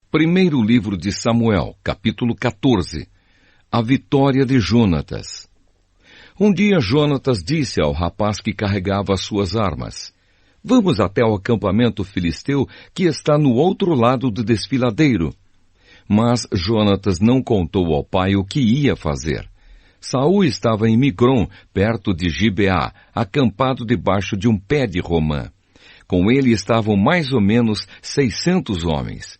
Primeiro livro de Samuel, capítulo 14. A vitória de Jonatas. Um dia Jonatas disse ao rapaz que carregava as suas armas: "Vamos até o acampamento filisteu que está no outro lado do desfiladeiro." Mas Jonatas não contou ao pai o que ia fazer. Saul estava em Migron, perto de Gibeá, acampado debaixo de um pé de romã. Com ele estavam mais ou menos 600 homens.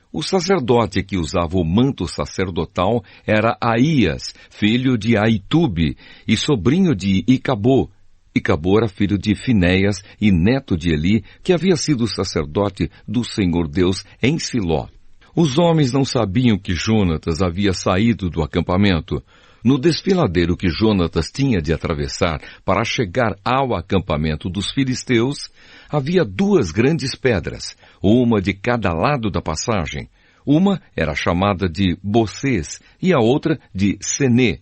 O sacerdote que usava o manto sacerdotal era Aías, filho de Aitube e sobrinho de Icabô. Icabô era filho de Finéias e neto de Eli, que havia sido sacerdote do Senhor Deus em Siló. Os homens não sabiam que Jonatas havia saído do acampamento. No desfiladeiro que Jonatas tinha de atravessar para chegar ao acampamento dos filisteus, havia 2 grandes pedras, uma de cada lado da passagem. Uma era chamada de Bocês e a outra de Senê.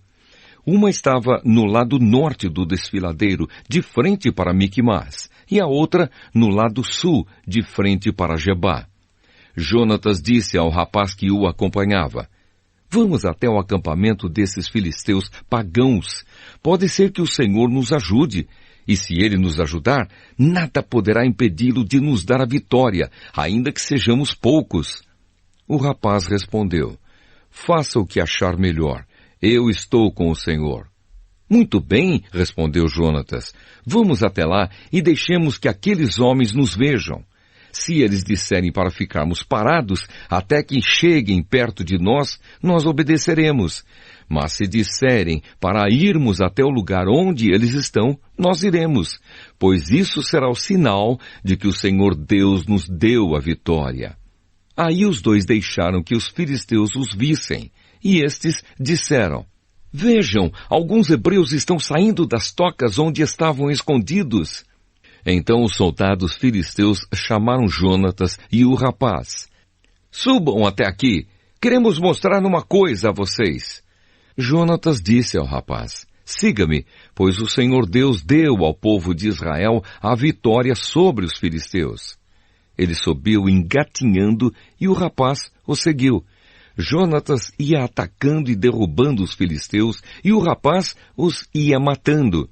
Uma estava no lado norte do desfiladeiro, de frente para Miquimás, e a outra no lado sul, de frente para Gebá. Jonatas disse ao rapaz que o acompanhava: "Vamos até o acampamento desses filisteus pagãos. Pode ser que o Senhor nos ajude. E se ele nos ajudar, nada poderá impedi-lo de nos dar a vitória, ainda que sejamos poucos." O rapaz respondeu: "Faça o que achar melhor. Eu estou com o Senhor." "Muito bem," respondeu Jonatas. "Vamos até lá e deixemos que aqueles homens nos vejam. Se eles disserem para ficarmos parados até que cheguem perto de nós, nós obedeceremos. Mas se disserem para irmos até o lugar onde eles estão, nós iremos, pois isso será o sinal de que o Senhor Deus nos deu a vitória." Aí os 2 deixaram que os filisteus os vissem, e estes disseram: "Vejam, alguns hebreus estão saindo das tocas onde estavam escondidos." Então os soldados filisteus chamaram Jonatas e o rapaz. "Subam até aqui, queremos mostrar uma coisa a vocês." Jonatas disse ao rapaz: "Siga-me, pois o Senhor Deus deu ao povo de Israel a vitória sobre os filisteus." Ele subiu engatinhando e o rapaz o seguiu. Jonatas ia atacando e derrubando os filisteus e o rapaz os ia matando.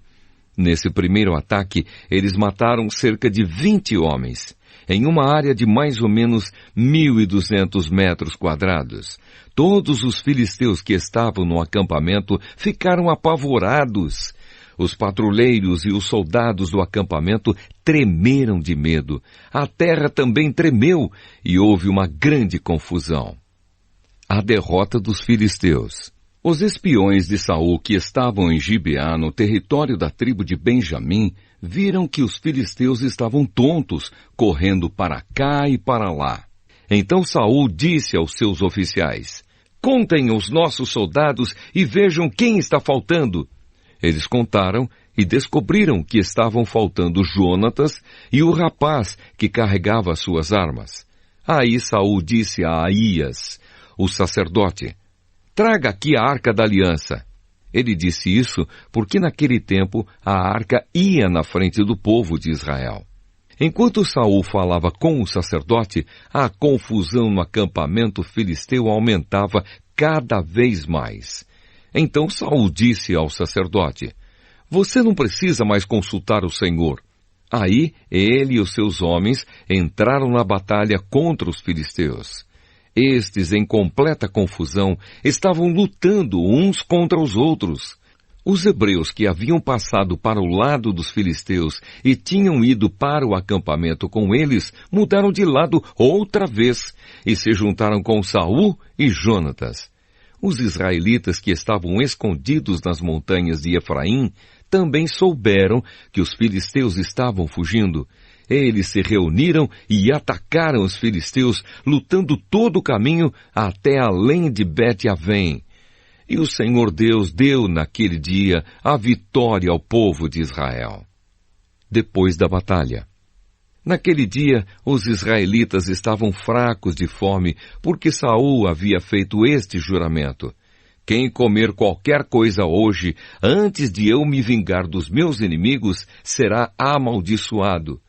Nesse primeiro ataque, eles mataram cerca de 20 homens, em uma área de mais ou menos 1.200 metros quadrados. Todos os filisteus que estavam no acampamento ficaram apavorados. Os patrulheiros e os soldados do acampamento tremeram de medo. A terra também tremeu e houve uma grande confusão. A derrota dos filisteus. Os espiões de Saul que estavam em Gibeá, no território da tribo de Benjamim, viram que os filisteus estavam tontos, correndo para cá e para lá. Então Saul disse aos seus oficiais: "Contem os nossos soldados e vejam quem está faltando." Eles contaram e descobriram que estavam faltando Jonatas e o rapaz que carregava as suas armas. Aí Saul disse a Aías, o sacerdote: "Traga aqui a arca da aliança." Ele disse isso porque naquele tempo a arca ia na frente do povo de Israel. Enquanto Saul falava com o sacerdote, a confusão no acampamento filisteu aumentava cada vez mais. Então Saul disse ao sacerdote: "Você não precisa mais consultar o Senhor." Aí ele e os seus homens entraram na batalha contra os filisteus. Estes, em completa confusão, estavam lutando uns contra os outros. Os hebreus que haviam passado para o lado dos filisteus e tinham ido para o acampamento com eles, mudaram de lado outra vez e se juntaram com Saul e Jonatas. Os israelitas que estavam escondidos nas montanhas de Efraim também souberam que os filisteus estavam fugindo. Eles se reuniram e atacaram os filisteus, lutando todo o caminho até além de Bet-Avém. E o Senhor Deus deu naquele dia a vitória ao povo de Israel. Depois da batalha. Naquele dia, os israelitas estavam fracos de fome, porque Saul havia feito este juramento: "Quem comer qualquer coisa hoje, antes de eu me vingar dos meus inimigos, será amaldiçoado."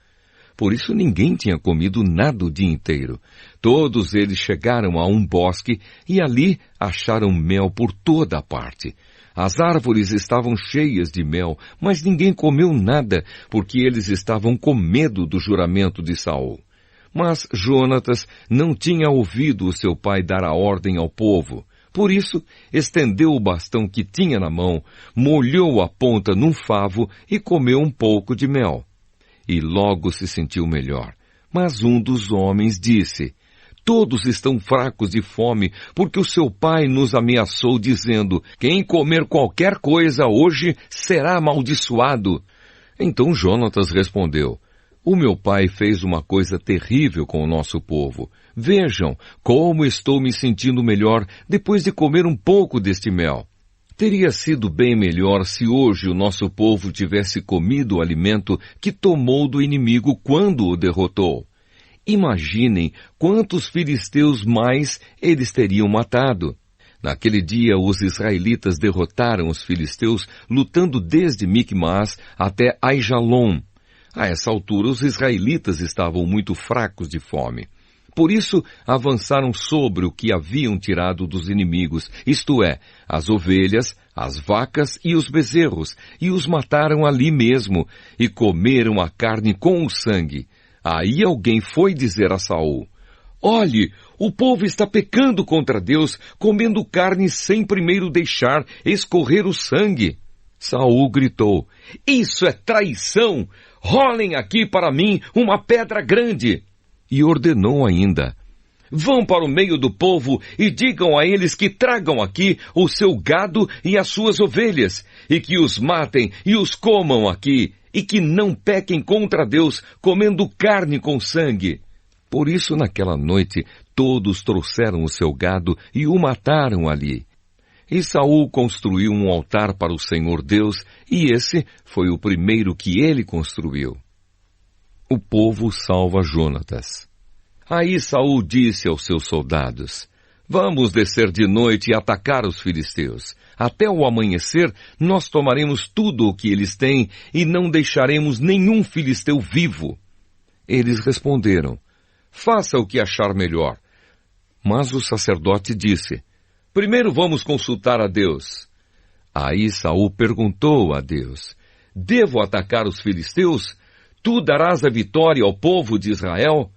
Por isso ninguém tinha comido nada o dia inteiro. Todos eles chegaram a um bosque e ali acharam mel por toda a parte. As árvores estavam cheias de mel, mas ninguém comeu nada, porque eles estavam com medo do juramento de Saul. Mas Jonatas não tinha ouvido o seu pai dar a ordem ao povo. Por isso, estendeu o bastão que tinha na mão, molhou a ponta num favo e comeu um pouco de mel. E logo se sentiu melhor. Mas um dos homens disse: todos estão fracos de fome, porque o seu pai nos ameaçou, dizendo: quem comer qualquer coisa hoje será amaldiçoado. Então Jonatas respondeu: o meu pai fez uma coisa terrível com o nosso povo. Vejam como estou me sentindo melhor depois de comer um pouco deste mel. Teria sido bem melhor se hoje o nosso povo tivesse comido o alimento que tomou do inimigo quando o derrotou. Imaginem quantos filisteus mais eles teriam matado. Naquele dia, os israelitas derrotaram os filisteus, lutando desde Micmas até Aijalon. A essa altura, os israelitas estavam muito fracos de fome. Por isso, avançaram sobre o que haviam tirado dos inimigos, isto é, as ovelhas, as vacas e os bezerros, e os mataram ali mesmo, e comeram a carne com o sangue. Aí alguém foi dizer a Saul: olhe, o povo está pecando contra Deus, comendo carne sem primeiro deixar escorrer o sangue. Saul gritou: isso é traição! Rolem aqui para mim uma pedra grande! E ordenou ainda: vão para o meio do povo e digam a eles que tragam aqui o seu gado e as suas ovelhas, e que os matem e os comam aqui, e que não pequem contra Deus, comendo carne com sangue. Por isso, naquela noite, todos trouxeram o seu gado e o mataram ali. E Saul construiu um altar para o Senhor Deus, e esse foi o primeiro que ele construiu. O povo salva Jonatas. Aí Saul disse aos seus soldados: vamos descer de noite e atacar os filisteus. Até o amanhecer, nós tomaremos tudo o que eles têm e não deixaremos nenhum filisteu vivo. Eles responderam: faça o que achar melhor. Mas o sacerdote disse: primeiro vamos consultar a Deus. Aí Saul perguntou a Deus: devo atacar os filisteus? Tu darás a vitória ao povo de Israel?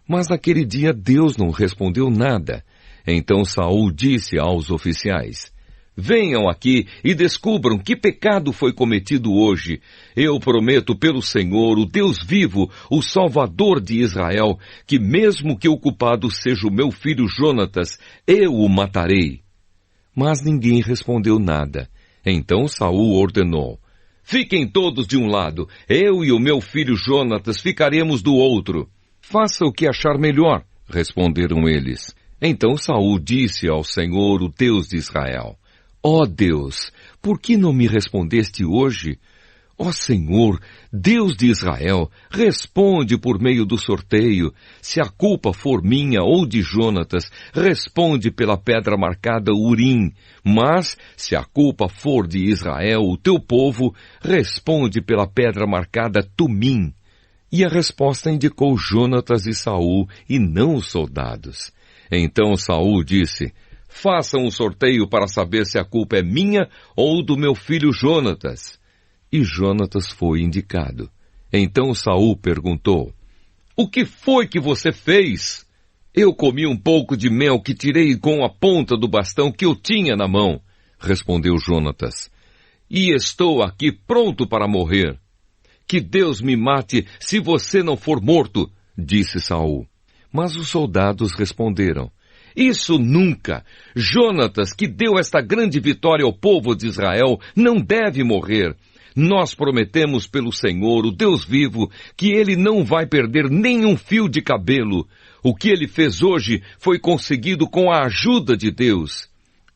Mas naquele dia Deus não respondeu nada. Então Saul disse aos oficiais: venham aqui e descubram que pecado foi cometido hoje. Eu prometo pelo Senhor, o Deus vivo, o Salvador de Israel, que mesmo que o culpado seja o meu filho Jonatas, eu o matarei. Mas ninguém respondeu nada. Então Saul ordenou: fiquem todos de um lado, eu e o meu filho Jonatas ficaremos do outro. Faça o que achar melhor, responderam eles. Então Saul disse ao Senhor, o Deus de Israel: ó Deus, por que não me respondeste hoje? Ó Senhor, Deus de Israel, responde por meio do sorteio. Se a culpa for minha ou de Jonatas, responde pela pedra marcada Urim. Mas, se a culpa for de Israel, o teu povo, responde pela pedra marcada Tumim. E a resposta indicou Jonatas e Saul, e não os soldados. Então Saul disse: façam um sorteio para saber se a culpa é minha ou do meu filho Jonatas. E Jonatas foi indicado. Então Saul perguntou: o que foi que você fez? Eu comi um pouco de mel que tirei com a ponta do bastão que eu tinha na mão, respondeu Jonatas. E estou aqui pronto para morrer. Que Deus me mate se você não for morto, disse Saul. Mas os soldados responderam: isso nunca! Jonatas, que deu esta grande vitória ao povo de Israel, não deve morrer. Nós prometemos pelo Senhor, o Deus vivo, que ele não vai perder nenhum fio de cabelo. O que ele fez hoje foi conseguido com a ajuda de Deus.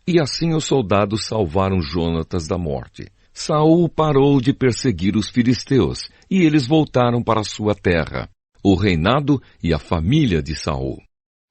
E assim os soldados salvaram Jonatas da morte. Saul parou de perseguir os filisteus, e eles voltaram para sua terra, o reinado e a família de Saul.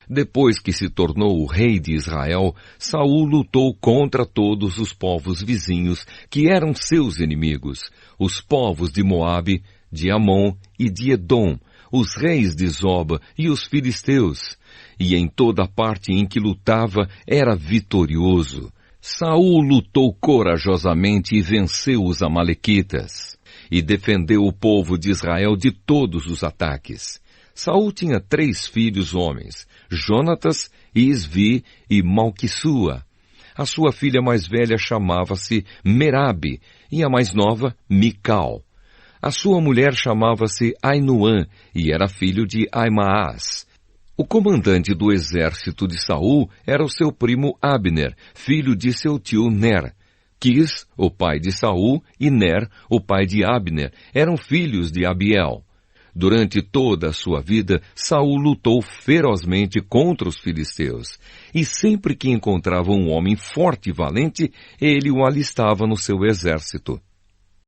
Depois que se tornou o rei de Israel, Saul lutou contra todos os povos vizinhos que eram seus inimigos, os povos de Moabe, de Amon e de Edom, os reis de Zoba e os filisteus, e em toda parte em que lutava era vitorioso. Saul lutou corajosamente e venceu os amalequitas, e defendeu o povo de Israel de todos os ataques. Saul tinha 3 filhos homens, Jonatas, Isvi e Malquissua. A sua filha mais velha chamava-se Merabe, e a mais nova, Mical. A sua mulher chamava-se Ainuã, e era filho de Aimaas. O comandante do exército de Saul era o seu primo Abner, filho de seu tio Ner. Quis, o pai de Saul, e Ner, o pai de Abner, eram filhos de Abiel. Durante toda a sua vida, Saul lutou ferozmente contra os filisteus, e sempre que encontrava um homem forte e valente, ele o alistava no seu exército.